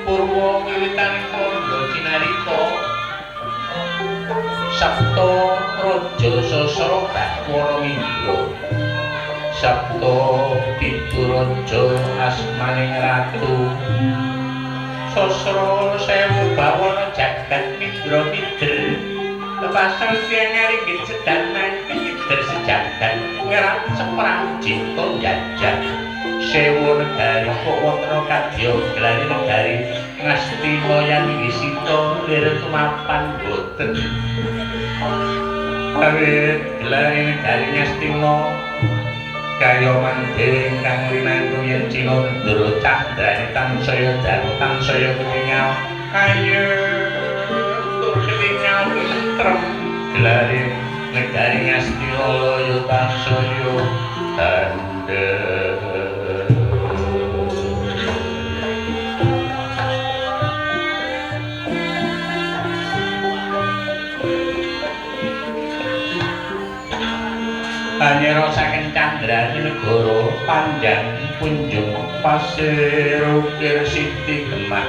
Purwa wiwitaning kandha cinarita Sabta Raja Sasra Bakwara Mindra Sabta Pituraja asmaning ratu Sasra sewu bawana jagat Mindra Midr Tepasang tiang ngeringit sedaman Midr sejagat ngerat seprang cipta jajak Sewu negari kok wonten kadya gelane negari Ngastina yang wisita lir tumapan boten Awit gelane negari Ngastina kaya mandhe ingkang linangkung yen Cina Ndara candrane tansaya dangu tansaya ketingal ayo tur ketingal tentrem gelane negari Ngastina laya tansaya dandeng Anyara saking candraning negara panjang kunjung pasir ukir siti gemah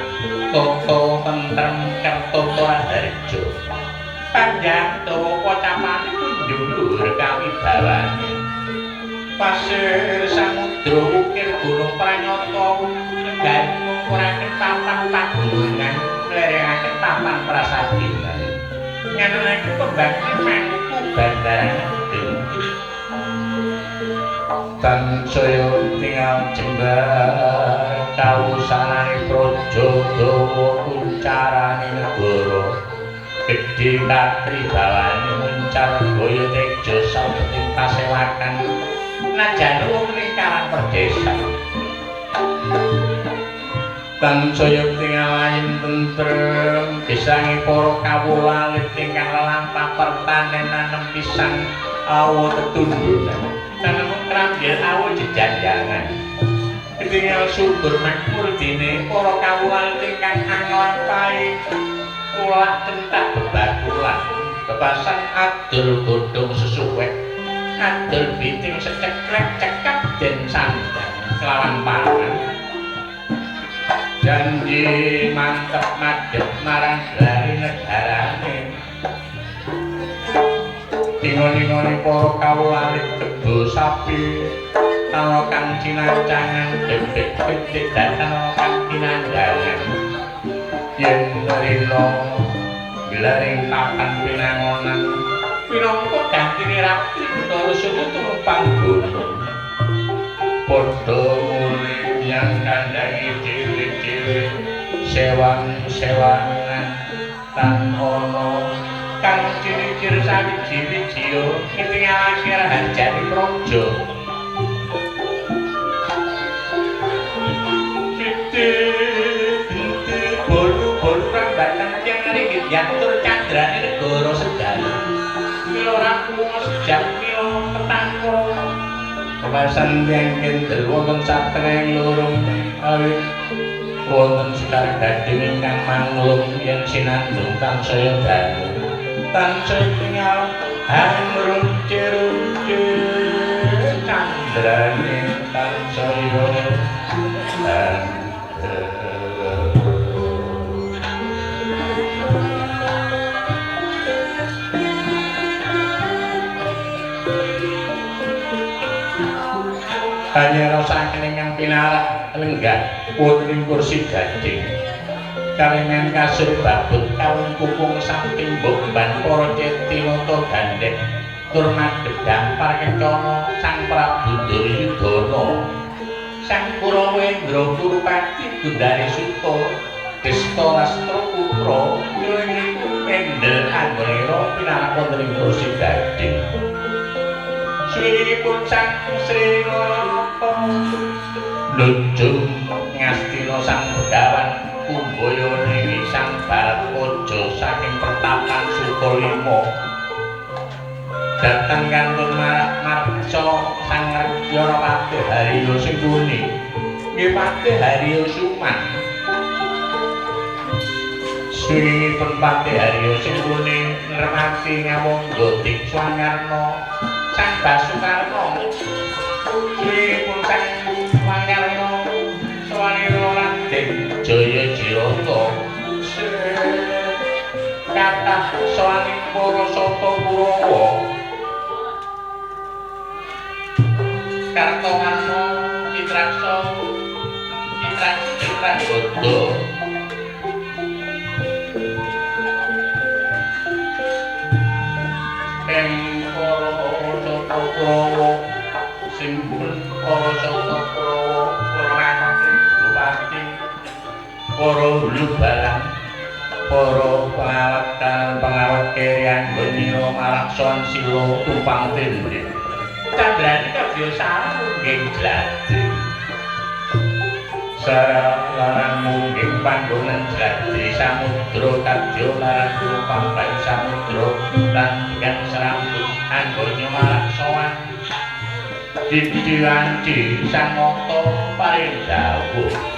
tata tentrem kertata harja panjang dawa pocapane kunjung luhur kawibawane pasir samudra ukir gunung pranyata negari ngukuraken papan pagunungan nglerengaken papan prasastinan nganakaken pembangkit mangku bandaran tansaya tinggal jembar kawusanane praja dawa kuncarane negara gedhe katribawane muncar gaya teja saweting pasewakan najan wong lingkaran perdesan tansaya tinggal ayem tentrem gesangi para kawula ingkang lelampah pertanenan pisang awu tetundunan tanamung krambil awu jejanjangan ketinggal subur makmur dene para kawula ingkang anglampahi ulah tentak bebakulan bebasan adul godhong sesuwek adul biting seceklek cekap den sandang kelawan pangan janji mantep madhep marang gelari negarane ingoni-ingoni para kawula kebo sapi talokan cinancangan bebek-bebek dan talokan pinanggangan yen rina gelaring papan pinangonan pinangka gantine ratri Bathara Soma tumpang gunung padha mulih yang kandangi dhewe-dhewe sewang-sewangan tan ana kang ciri-ciri sawiji-wijiya ketingal akhir hanjani praja bolu-bolu rambatan tiang ngeringit yatur candrane negara sedana milorak lunga sejam milo tetangga kebasan tiang kendel wonten satengahing lorong awit wonten sekar gading ingkang manglung yen sinandung tansaya dangu tansaya tinggal hamruncir-runcir candrane tansaya hanya rasaken ingkang pinarak lenggah wonten kursi gading kalengan kasur babut kawon kupung samping mbok-mban para cetinata gandhek tur madhep dampar kencana Sang Prabu Duryudana Sang Kurawa Indra Purupati Gundari Suta Desta Lastra Putra wiling pendel anggonira pinarak wonten ing kursi gading suwinipun Sang Sri Nata Lujung Ngastina Sang Begawan Kumbaya niki Sang Barakoja saking pertapan Sukalima dateng kantun marca Sang Rekyara Patih Harya Singkuni nggih Patih Harya Suman suwinipun Patih Harya Singkuni ngremati ngamangga Dikswangarna Sang Basukarna suwinipun Sang Wangarna sawanira Raden Jaya Jirata kathah soaning para sata Kurawa Kartowarna Citraksa Citragoda ing para sata Kurawa simpul para sata Kurawa Purwanati Bupati para Hulubalang para pengawat kerian Gunira Malaksan Sila tumpang tindih candrani kabiyasa nggih jladhi sareng mungging panggonan jladhi samudra kadya larang tumpang bayu samudra lan gang serambut anggonya Malaksan didiwanci sang mata paring dawuh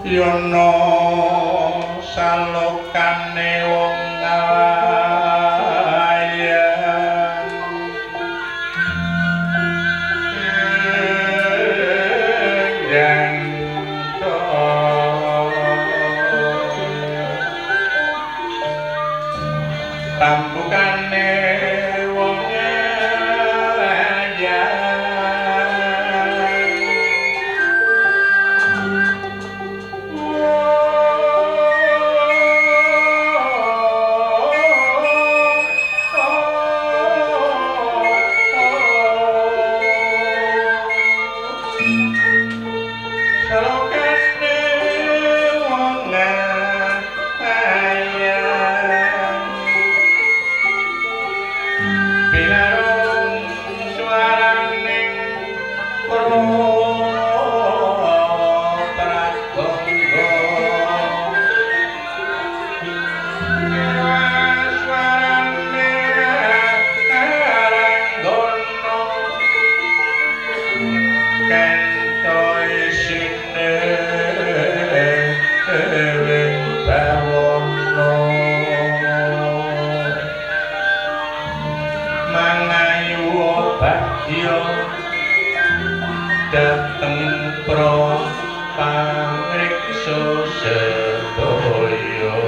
Yono salokane wong nglayan yang tambukane mangayu bagya dateng pro pamriksa sedaya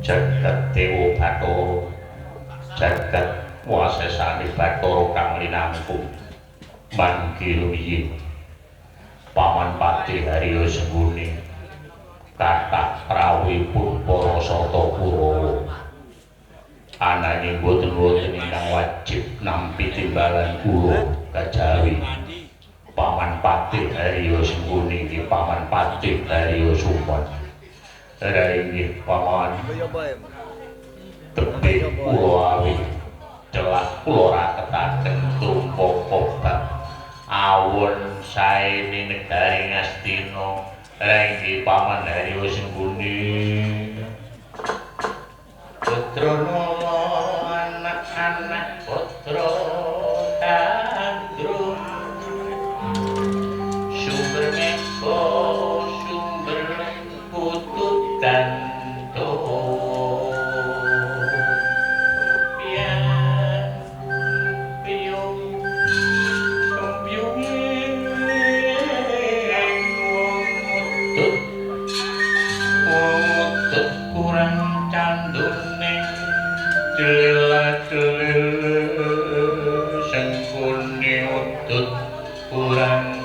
jagat dewa Bathara jagat wasesane Bathara kang linangkung mangke luwiih paman Patih Harya Sengkuni kathah rawuhipun para sarta Kurawa ananging boten wonten ingkang wajib nampi timbalan kula kajawi paman Patih Harya Sengkuni iki paman Patih Harya Sumon inggih paman tebih kula awi celak kula raketaken trumpaka bab awon saene negari Ngastina inggih paman Harya Sengkuni putra nala anak-anak putra tandrum sumber meko sumber putut danto pian piung piunging wong mutut kurang canduning celila-celila Sengkuni utut kurang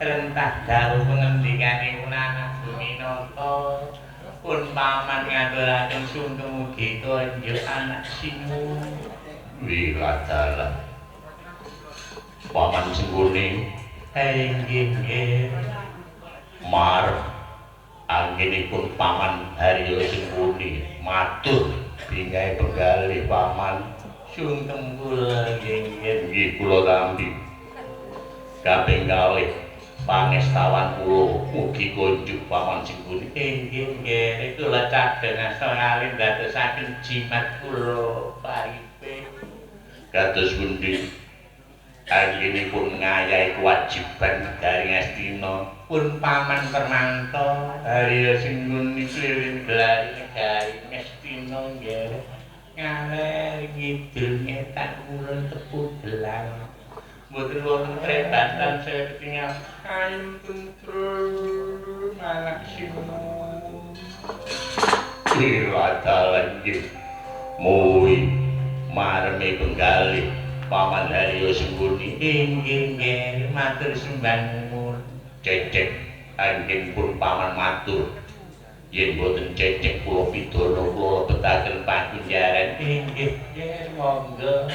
rentah dalu pengendikane anak bumi nata pun paman ngaturaken sungkem ugi konjuk anak simu wiladalah paman Sengkuni inggih nggih mar anggenipun paman Harya Sengkuni matur bingkai penggalih paman sungkem kula nggih kula tampi kaping kalih pangestawan kula mugi konjuk paman Sengkuni inggih nggih kula cadheng asta ngalih dadosaken jimat kula paripe kados pundi anggenipun ngayahi kewajiban dari Ngastina pun paman Permanta Harya Sengkuni kliwih gelar negari Ngastina nggih ngaler ngidul ngetan kulon tepu gelang mboten wonten prebatan saya ketingal ayun tentrem anak simu iladalan nggih muwi marme penggalih paman Harya Sengkuni inggih nggih matur sembah nuwun cecek anggenipun paman matur yen boten cecek kula pidana kula betaken pakunjaran inggih nggih monggo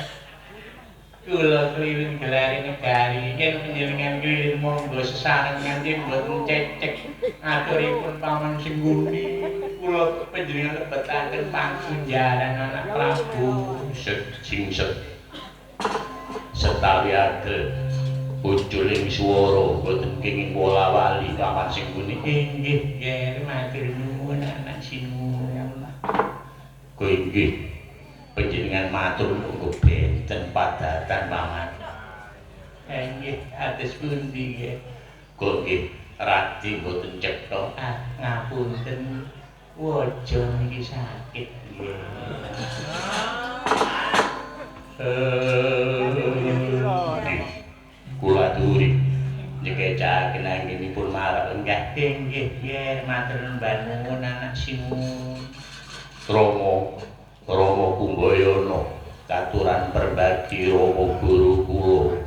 kula kliwih gelare negari yen panjenengan kliwih monggo sesarengan yen boten cecek aturipun paman Sengkuni kula panjenengan betaken pakunjaran anak Prabu sejingset setawi ade uculing swara boten kenging bola wali paman Sengkuni inggih nggih matur nuwun anak sinuwun kowe inggih panjenengan matur monggo benten padatan paman inggih atus pundi nggih kok nggih radi boten cetha ngapunten Waja niki sakit nggih. Kula aturi nyekecake nanggenipun marang enggak nggih nggih matur nuwun anak sinuwun. Rama Kumbayana katuran perbagi Rama guru kula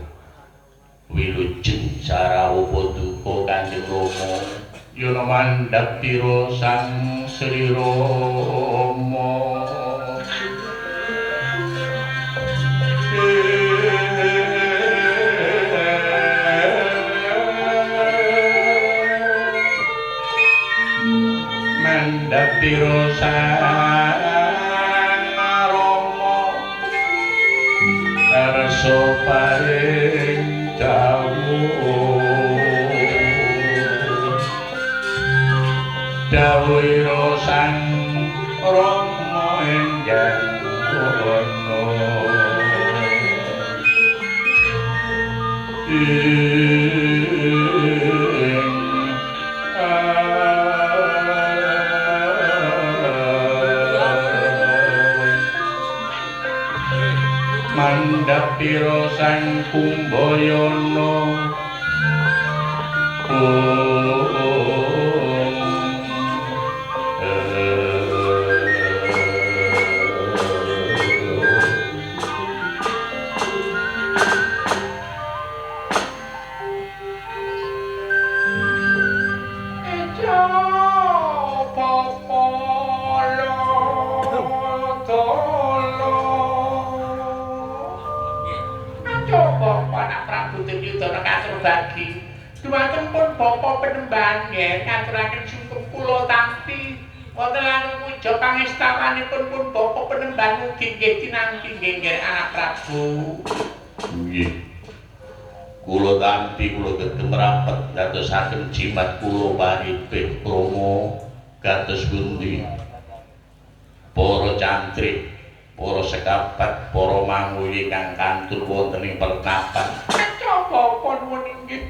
wilujeng Sarawupa duka Kanjeng Rama yana mandhap pira Sang Sri Rama. Mandhap pira Sang Rama karsa paring dawuh Sang Rama enjang kono mandhap pira Sang Kumbayana bagi dumateng pun Bapa Penembahan nggih ngaturaken sungkem kula tampi wonten lan puja pangestawanipun pun Bapa Penembahan ugi nggih tinampi nggih anak Prabu. Nggih. Kula tampi kula gedhe mrapet dadosaken jimat kula paripih Rama kados pundi. Para cantrik, para sekabat, para manguwi ingkang kantun wonten ing pertapan. Bapa nuwun inggih.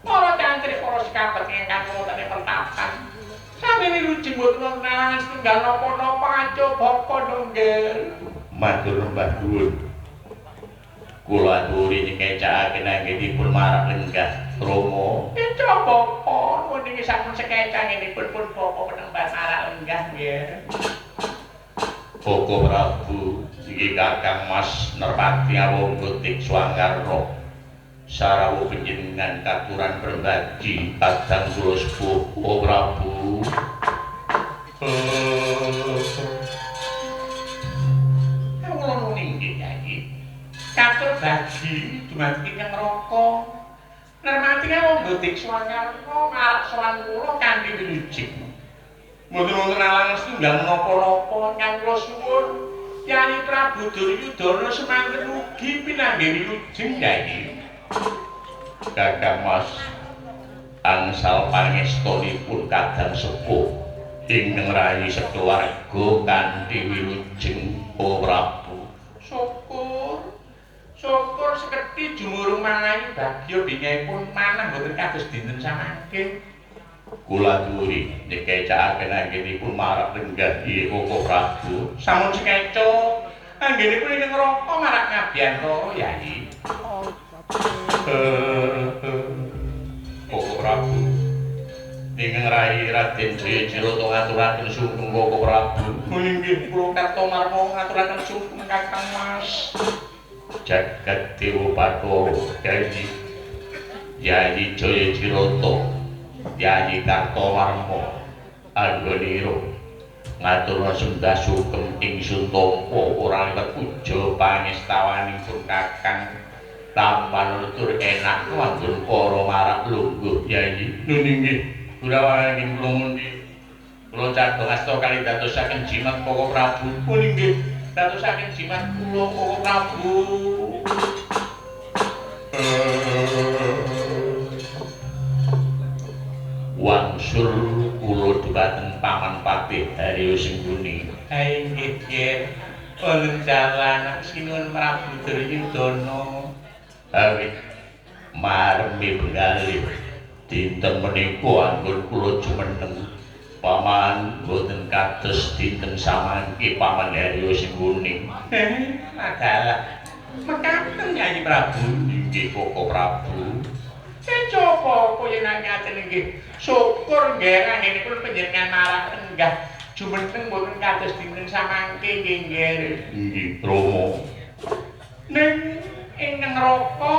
Para cantrik para sekabat ingkang wonten ing pertapan. Sami wilujeng boten wonten alangan setunggal napa-napa aja Bapa nunggil. Matur nuwun nuwun. Kula aturi nyekecake nanggenipun marang lenggah Rama. Eca Bapa nuwun inggih sampun sekecangipun pun Bapa Penembahan marang lenggah nggih. Bapa Prabu inggih Kakang Mas Nerpati Awangga Tikswangarna. Sarawuh panjenengan katuran berbagi kadang kula sepuh Prabu. Kula nuwun inggih Kyai. Katur bagi dumateng ing neraka. Nermati Awangga Tikswangarna marang sowan kula kanthi wilujeng. Mboten wonten alangan setunggal menapa-napa ingkang kula suwun. Kyai Prabu Duryudana semanten ugi pinanggih wilujeng Kyai. Kakang Mas angsal pangestunipun kadang sepuh ingkang rayi sekeluarga kanthi wilujeng Prabu. Syukur sekedhi jumurung mangayu bagya bingahipun manah boten kados dinten samangke. Kula aturi nyekecake anggenipun marang lenggah Koko Prabu. Sampun sekeca anggenipun ing neraka marang ngabiyan loro Yai. Koko Prabu ingkang rayi Raden Jayajirata ngaturaken sungkem Koko Prabu. Inggih kula Kartomarma ngaturaken sungkem Kakang Mas. Jagat Dewa Bathara Yayi Jayajirata Yayi Kartomarma anggonira ngaturna sembah sungkem ingsun tampa ora liwat puja pangestawanipun Kakang tampan tur enak wanggon para marak lungguh Yayi. Nun inggih kula ing kula mundi kula cadhong asta kali dadosaken jimat Koko Prabu. Pun inggih dadosaken jimat kula Koko Prabu. Wangsul kula dhumateng Paman Patih Haryo Sengkuni. Ha inggih nggih. Wonten dalan sinuwun Prabu Duryudana. Awit marmi bengalih dinten menika anggon kula jumeneng Paman boten kados dinten samangke paman Haryo sing kuning. Adalah mekaten Nyai Prabu inggih Koko Prabu. Coba kowe yen ngaten nggih syukur nggih anggenipun panjenengan malah enggah jumeneng boten kados dinten samangke nggih. Nggih, Rama. Ning ing neraka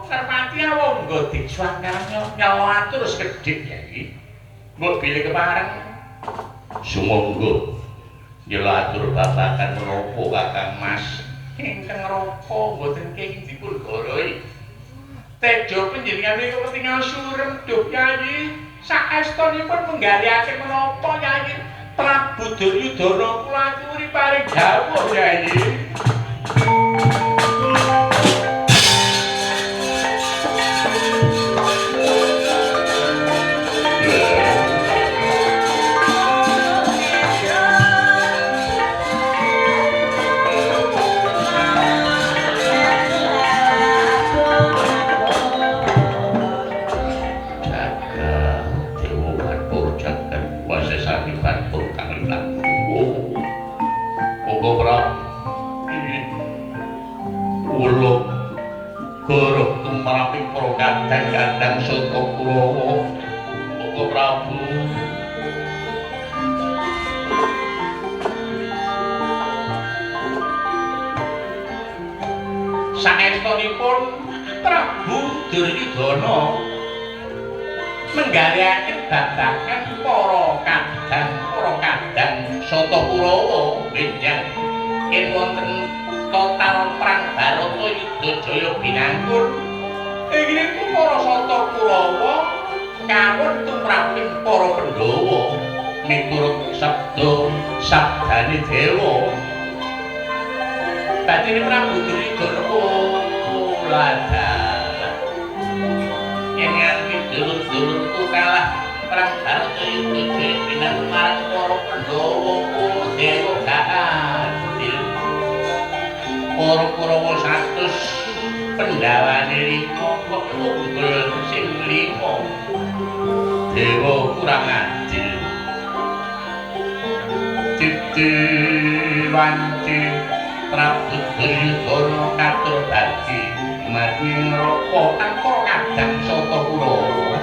Sarpati awangga diksuwan karo nyawa terus kedhik Nyai. Mbok bilih kepareng sumangga nyela atur babakan menapa Kakang Mas ingkang neraka boten kenging dipun goroi. Tejo panjenengan menika ketingal surem duh Nyai. Saestunipun menggalihaken menapa Nyai? Prabu Duryudana kula aturi paring dawuh Nyai. Goroh tumraping para kadang-kadang saka Kurawa Koko Prabu. Saestunipun Prabu Duryudana menggalihaken babagan para kadang saka Kurawa benjang yen wonten total perang Baratayuda binangkur. Inggih para sata Kurawa kawon tumraping para Pandhawa miturut sabdane dewa. Badine Prabu Duryudana ladang yen nganti dulur-dulurku kalah perang Baratayuda binangkur marang para Pandhawa dewa gak adil. Para Kurawa 100 pendawane 5 kok unggul sing 5 dewa kurang adil. Diwanci Prabu Duryudana katur dadi mati neraka tanpa kadang saka Kurawa.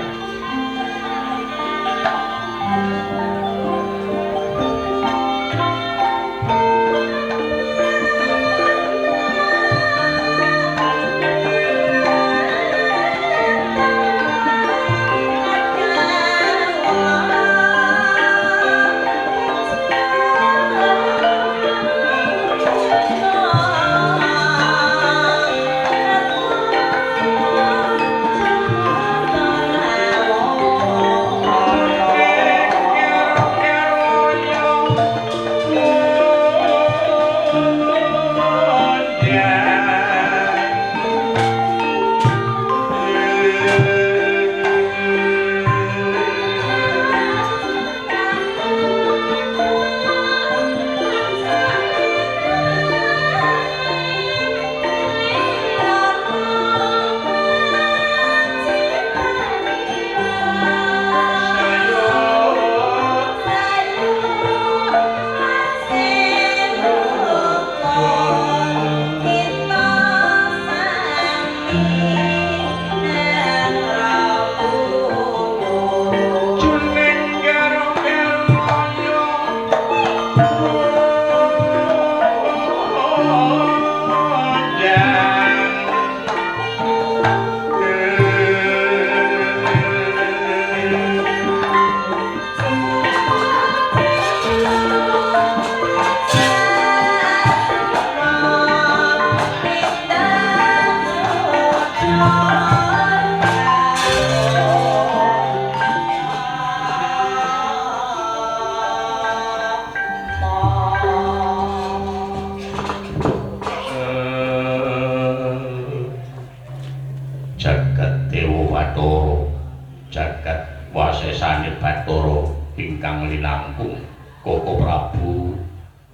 ingkang linangkung Koko Prabu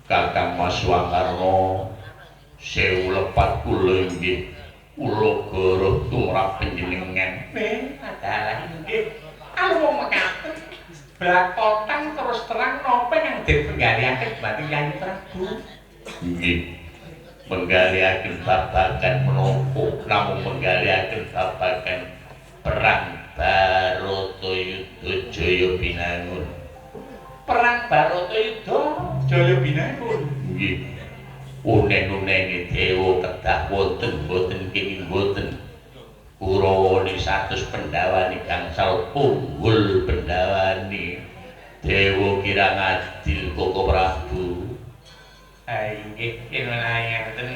Kakang Mas Wangarna sewu lepat kula inggih kula goroh tumrap panjenengan adalah inggih alung mekaten Blakotan terus terang napa yang dipenggalihake batin Yayi Prabu? Nggih. Menggalihaken babagan menapa namung menggalihaken babagan perang Baratayuda Jaya Binangun. Perang Baratayuda Jaya Binangun. Nggih. Unen-unenge dewa kedah wonten boten kenging boten. Kurawani 100 pendawani gangsal unggul pendawani. Dewa kirang adil Koko Prabu. Inggih yen menawi ngaten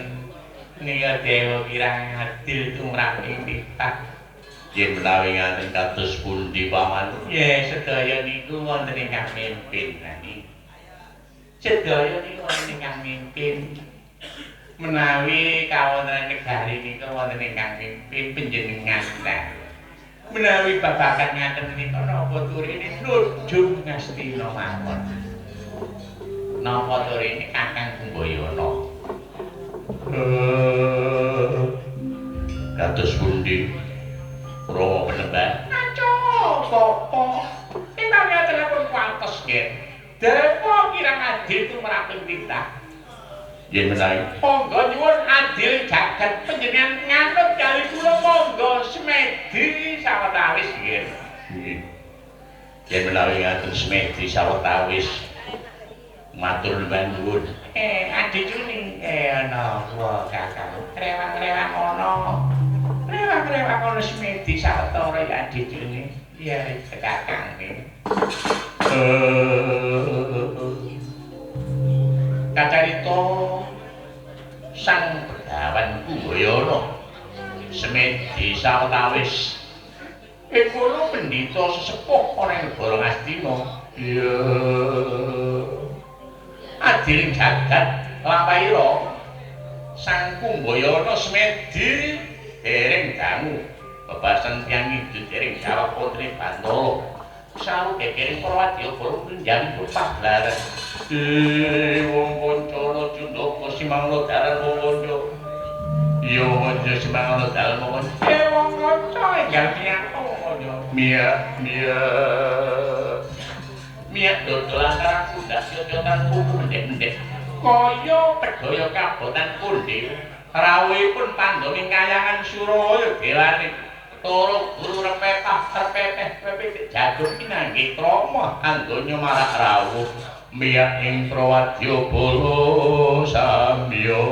nika dewa kirang adil tumrap ing titah. Yen menawi ngaten kados pundi paman? Ya sedaya niku wonten ingkang mimpin nani. Sedaya niku wonten ingkang mimpin. Menawi kawontenan negari nika wonten ingkang mimpin panjenengan. Menawi babagan ngaten nika napa turine nuju Ngastina mawon. Napa turine Kakang Kumbayana? Kados pundi? Rama penembah. Aco, sapa? Ingkang ngatenipun kuwates nggih. Dewa kirang adil tumraping titah. Yen menawi monggo nyuwun adil jagat panjenengan nganut kali kula monggo semedi sawetawis nggih. Nggih. Yen menawi ngaten semedi sawetawis matur nuwun. Adi Juni ana kuwi Kakang. Rewang-rewang ana. Rewang-rewang ana semedi sawetara ya Adi Juni. Ya Kakang nggih. Kacarita Sang Begawan Kumbayana semedi sawetawis kono pendhita sesepuh ana ing negara Ngastina. Iya. Adil jagat lampahira Sang Kumbayana semedi dereng dangu bebasan tiyang ngidul dereng jawab putri Bantala saru kekering Prawadya Bala njawi paglaran wong Pancana Cundaka simangna dalan Mawanca iya Mawanca simangna dalan Mawanca wong kanca enggal piyantu Mawanca Mia dodolan karang kundak cocotan buku mendek-mendek kaya pedaya kabotan kundi rawuhipun pandhaning kayangan Suraya dewane turu guru repetah repeteh jagung pinanggih krama anggonya marak rawuh mia ing Prawadya Bala samya.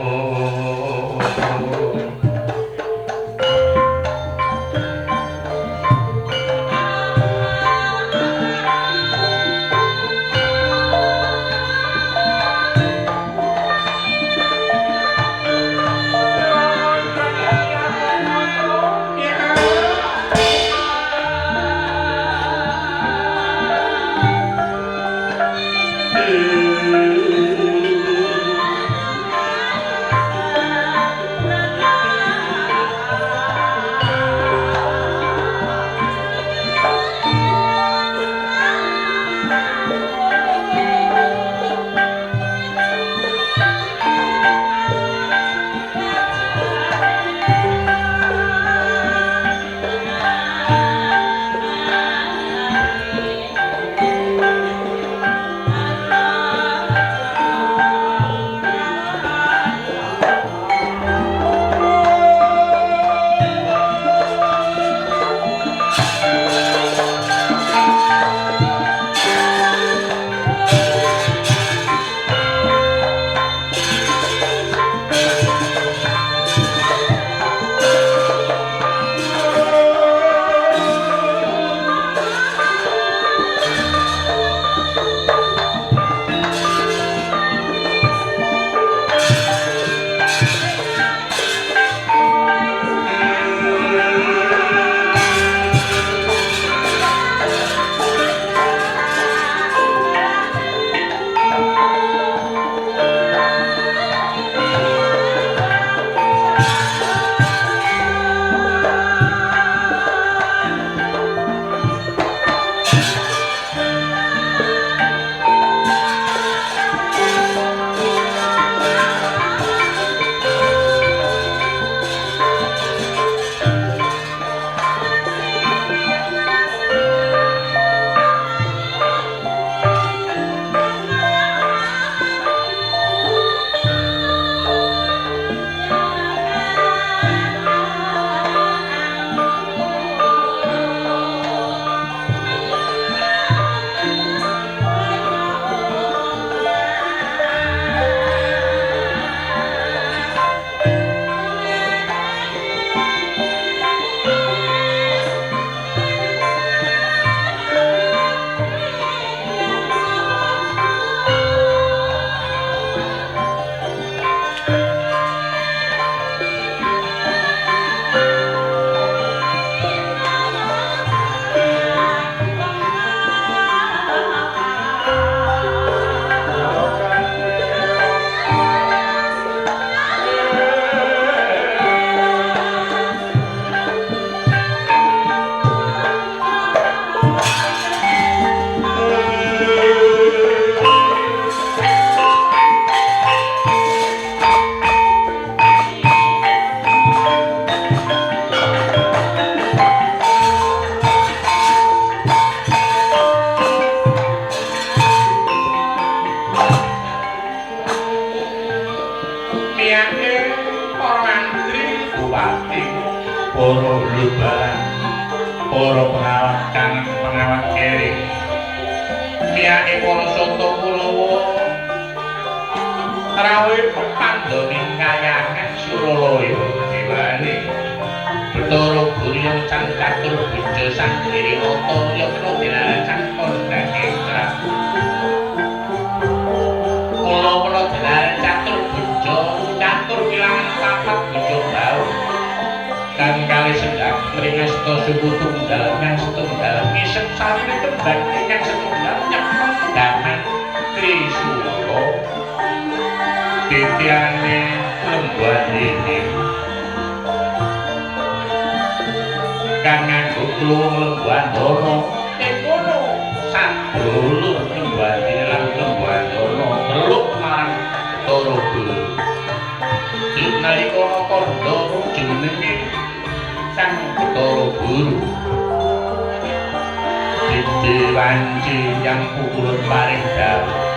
miyake para mantri bupati para lurah para pengawat kanan pengawat kiri miyake para soto kulawa rawuh pepandhaning kayangan Suralaya dewane Betara Gurya Sang Catur Buja Sang Girinata Yatra Dilaracan Kondhake Prabu Mula-mula Dilaracan Catur Buja catur wilangan papat buja bau kang kalih sedhak mringesta suku tunggal kang setunggal ngisep sarine kembang ingkang setunggal nyepeng daman Trisula titiane lembuan ini kang nganggo kluwung lembuan dono kono sadulur lembuan ini lan lembuan dono teluk marang Betara Guru nalika kandha jenenge Sang Betara Guru diwanci yang pukulun paring dawuh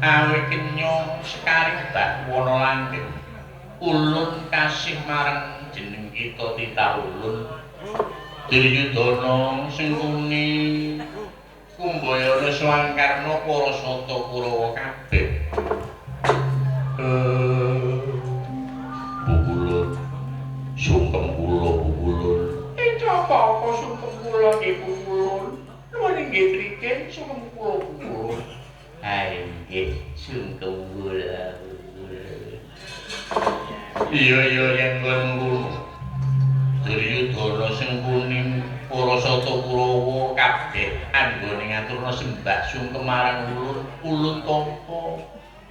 awit kenya sekaring bakwana langgeng ulun kasih marang jeneng kita titahulun Duryudana Sengkuni Kumbayana Swangkarna para sata Kurawa kabeh Bukulun sungkem kula bukulun apa sungkem kula nggih bukulun nuwun nggih triken sungkem kula bukulun nggih sungkem kula iya yen ngono. Duryudana sing kuning para sata Kurawa kabeh anggone ngaturna sembah sungkem marang ulun ulun tampa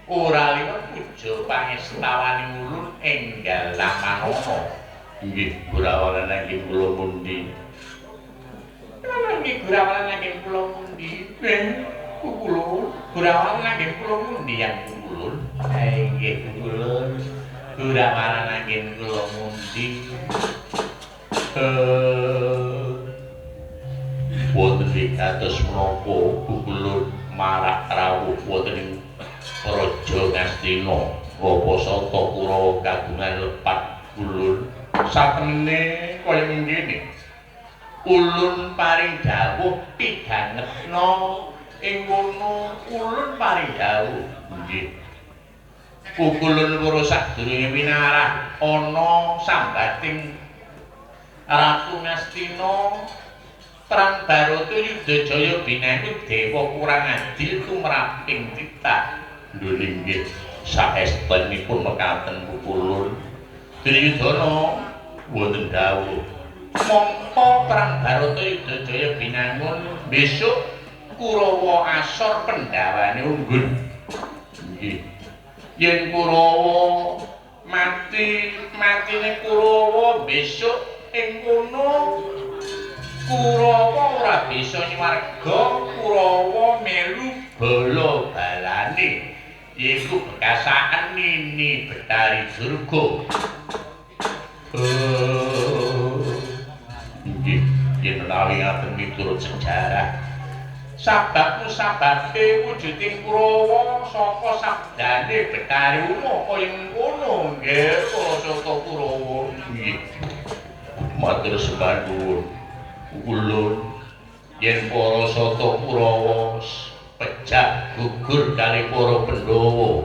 ora liwat puja pangestawaning ulun enggal lamanana. Inggih Gurawalan nggih kula mundi. Nggih Gurawalan nggih kula mundi. Kula Gurawalan nggih kula mundi yang ulun. Inggih ulun Gurawalan nggih kula mundi. Wonten ing kados menapa kulun marak rawuh wonten ing Praja Ngastina Rapa Sata Kurawa kagungan lepat kulun satemene kaya ngene ulun paring dawuh pidangetna ing kono ulun paring dawuh nggih kulun karo sadurunge winarah ana sambating Ratu Ngastina perang Barata Yudhajaya binangun dewa kurang adil tumraping titah. Lho nggih saestenipun mekaten kulun. Duryudana wonten dawuh. Mongko perang Barata Yudhajaya binangun besok Kurawa asor pendawane unggun. Nggih. Yen Kurawa matine Kurawa besok ing kono Kurawa ora bisa nyuwarga Kurawa melu bala balane yaiku bekasaan Nini Betari Durga. Nggih yen menawi ngaten miturut sejarah sabab musababe wujuding Kurawa saka sabdane Betari Uma kaya ngono nggih para saka Kurawa nggih. Matur sembah nuwun ulun yen para sata Kurawa pejah gugur kali para Pandhawa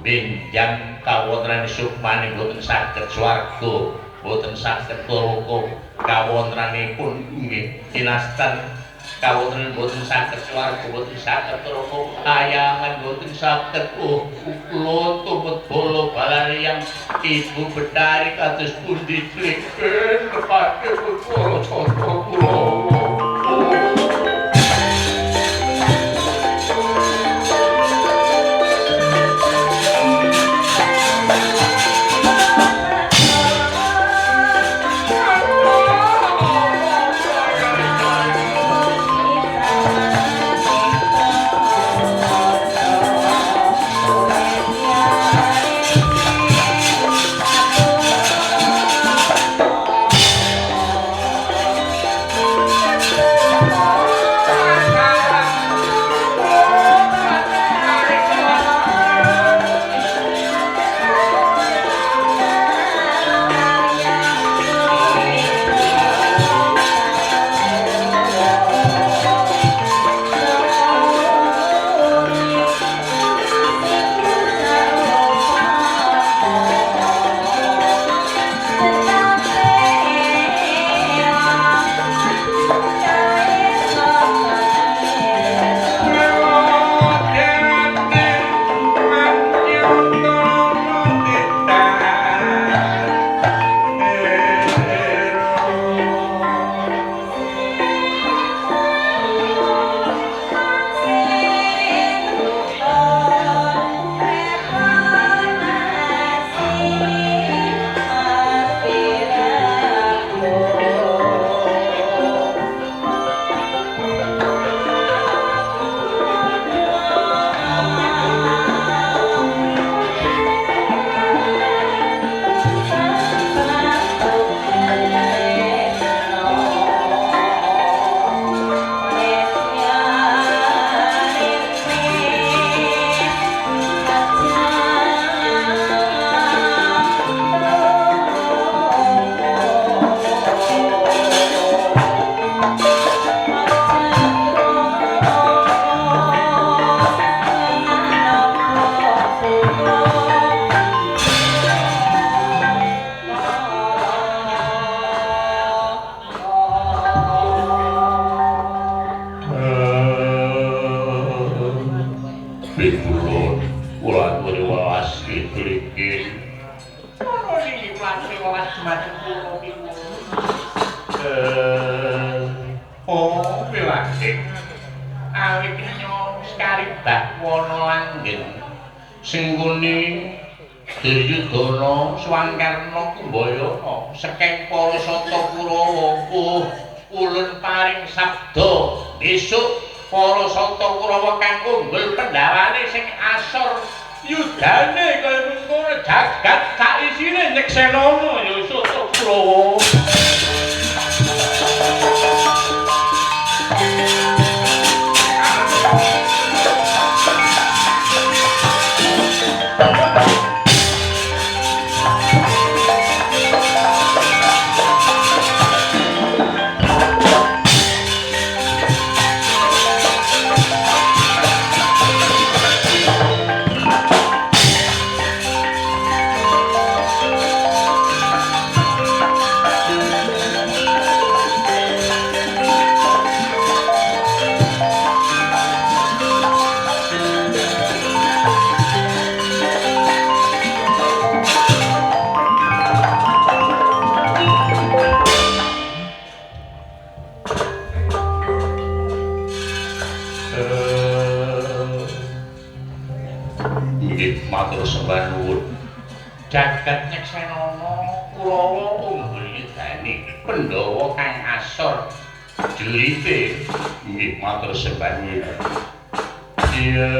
benjang kawontenan sukmane boten saged swarga boten saged neraka kawontenanipun nggih kinastan kawontenan boten saged swarga boten saged neraka kayangan boten saged kula tumpet bola balane yang Ibu Betari kados pundi kleken kepake para sata Kurawa. tanggal 12 Jumat kula piwulan. Oh, piwake. Awit nyong sekaribak wana langgeng. Sing kuni Duryudana Swankarna Kumbayana saking Parasata Kurawa. Ulun paring sabda besok Parasata Kurawa kang unggul Pandhawane sing asor yudane kaya mengkono jagat sak isine nyeksenana ya Sata Kurawa. Matur sembah nuwun. Jagat nyeksenana Kurawa unggul yudane Pandhawa kang asor juripe. Nggih matur sembah nuwun. Iya.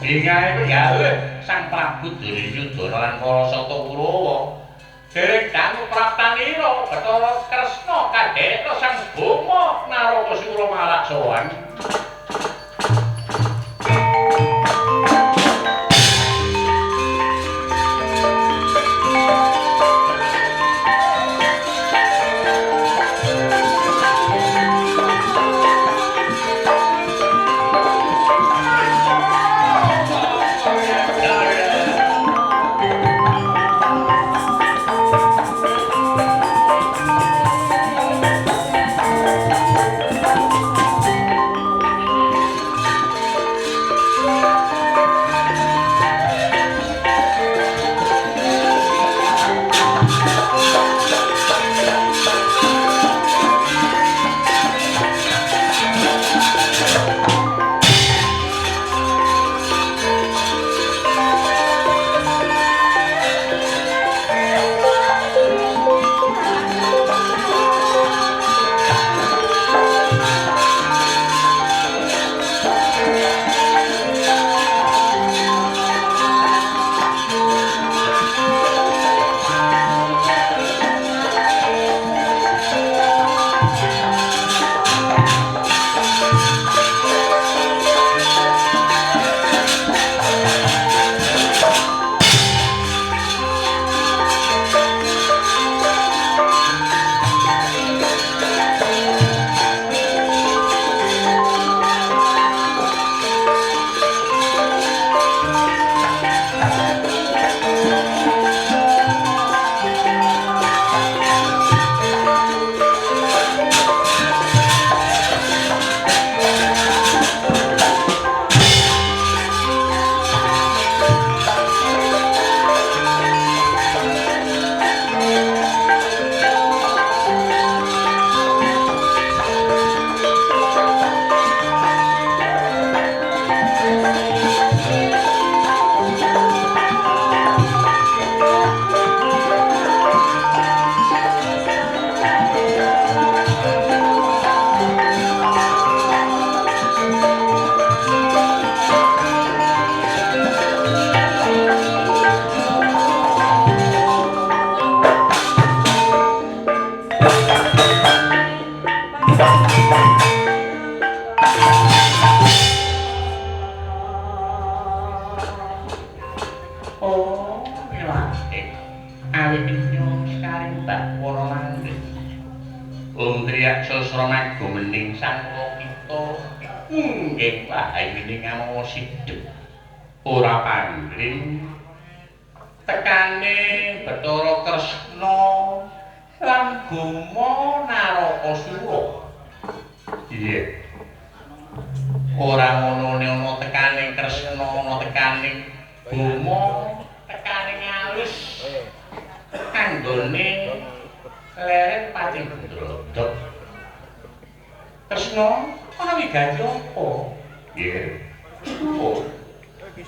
Ingae pegawe Sang Prabu Duryudana lan Parasata Kurawa. Dereng dangu praptanira Bathara Kresna kadherek Sang Boma Narakasura malaksawan. Gumening sang kita nggih pahayining ngamosidhep ora panggring tekane Bathara Kresna lan Boma Narakasura. Iya. Ora ngono ana tekane Kresna, ana tekane Boma, tekane alus wigati apa? Nggih. Kula.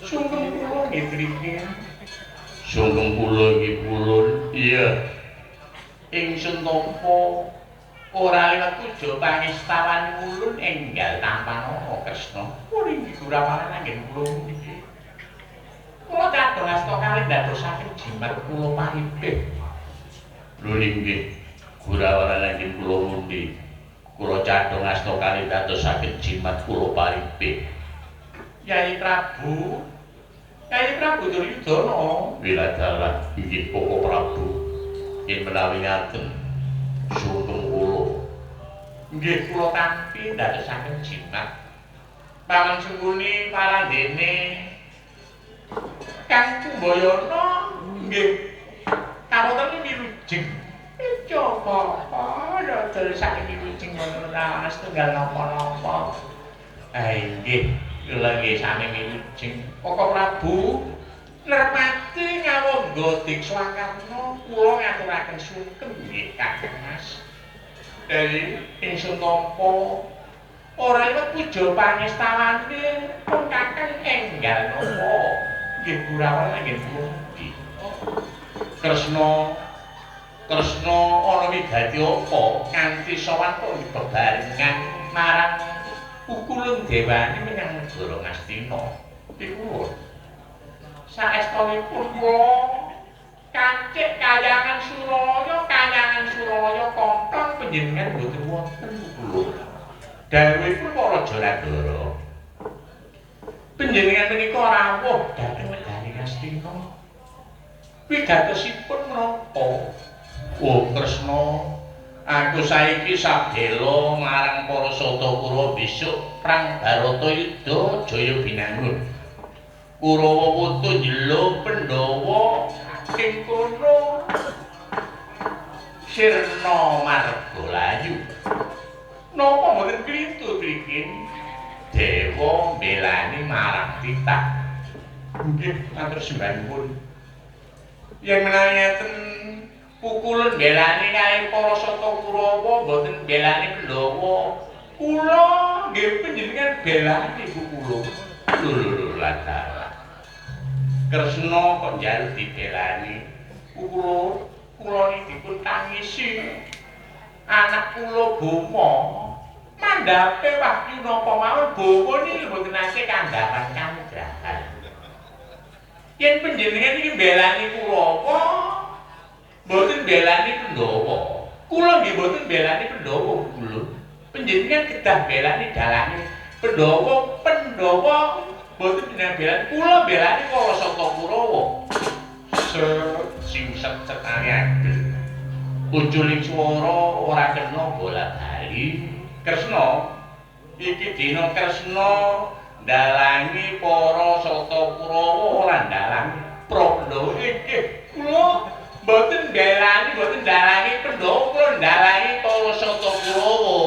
Sungkem kula nggih mriki. Sungkem kula nggih pulun. Iya. Ingsun tampa ora liwat puja pangestawan ulun enggal tampan ana Kresna. Kula inggih gurawanen anggen kula niki. Kula kadang asta kalih ndadosaken jimat kula paripih. Lho inggih gurawanen anggen kula mundi. Kula cadhong asta kalih ndadosaken jimat kula paripih. Yai Prabu Duryudana. Wiladara inggih Koko Prabu. Yen menawi ngaten sungkem kula. Nggih kula tampi ndadosaken jimat. Paman sungkuni palandene Kang Kumbayana nggih kawonten wilujeng. Coba dodol saking wilujeng ora setunggal napa-napa. Inggih kula nggih sami wilujeng. Koko Prabu nermati ngawongga Dikswakarna kula ngaturaken sungkem nggih Kakang Mas. Dari ingsun tampa ora liwat puja pangestawane pun Kakang enggal napa. Nggih Gurawan nggih pundi. Kresna ana wigati apa kanthi sowan kok bebarengan marang Pukulun Dewani menyang negara Ngastina. Iku saestunipun kula kancik kayangan Suraya kontong panjenengan boten wonten kula. Dawuhipun para Jalandara. Panjenengan menika rawuh dhateng negari Ngastina. Wigatosipun menapa? Oh Kresna, aku saiki sabdela marang para Satakura besok prang Baratayuda Jaya binangun. Kurawa wutu njelo Pandhawa ing kono Sirna Margalayu. Napa mboten klintu mriki? Dewa mbelani marang titah. Nggih, matur sembahipun. Yen menawi ngeten Pukulun belani kalih para Satakurawa mboten belani Pandhawa. Kula nggih panjenengan belani Pukulun. Lho latara. Kresna kok njaluk dibelani. Kula niki dipun tangisi. Anak kula Boma mandhape wahyu napa mawon Boma niki mboten nate kandhapan kanugrahan. Yen panjenengan iki belani Kurawa mboten belani Pandhawa. Kula nggih mboten belani Pandhawa kula. Panjenengan kedah belani dalane Pandhawa mboten jenengan belani. Kula belani para Satakurawa. Sing set-setane ageng. Unjuling swara ora kena bola-bali. Kresna iki dina Kresna ndalangi para Satakurawa ora ndalangi Pandhawa. Inggih kula mboten ndalangi Pandhawa, kula ndalangi para Satakurawa.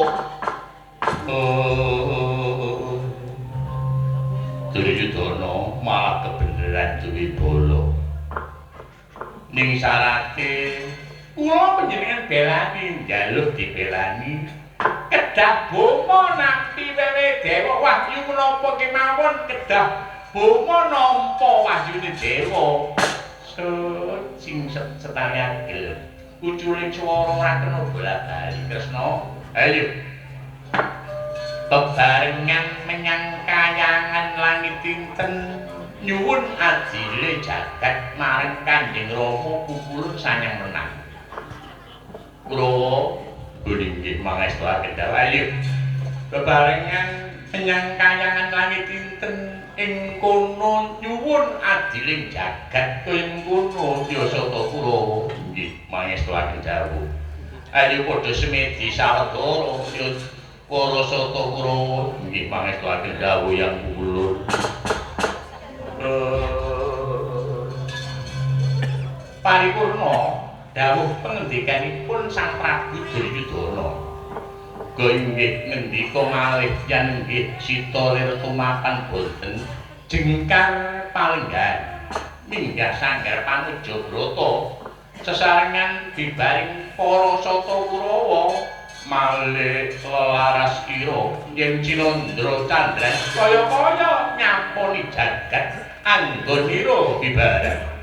Duryudana malah kebeneran duwe bala. Ning syarate kula panjenengan belani, njaluk dibelani. Kedah Boma nampi wewe dewa wahyu menapa kemawon kedah Boma nampa wahyune dewa. Sing setare agel. Uculing swara ora kena bola-bali Kresna. Ayo. Bebarengan menyang kayangan langit dinten nyuwun adile jagat marang Kanjeng Rama Pukulun sanyang menang. Kurawa nggih mangestuaken dawuh ayo. Bebarengan menyang kayangan langit dinten ing kono nyuwun adiling jagat ing kono ya Satakurawa nggih mangestuaken dawuh. Ayo padha semedi sawetara ya para Satakurawa nggih mangestuaken dawuh yang Pukulun. Paripurna dawuh pengendikanipun Sang Prabu Duryudana. Ga inggih ngendika malih yen inggih sita lir tumapan boten jengkar palenggan minggah sanggar Panujabrata sesarengan bibaring para Satakurawa malih laras ira yen Cinandra Candra kaya-kaya nyaponi jagat anggonira bibarang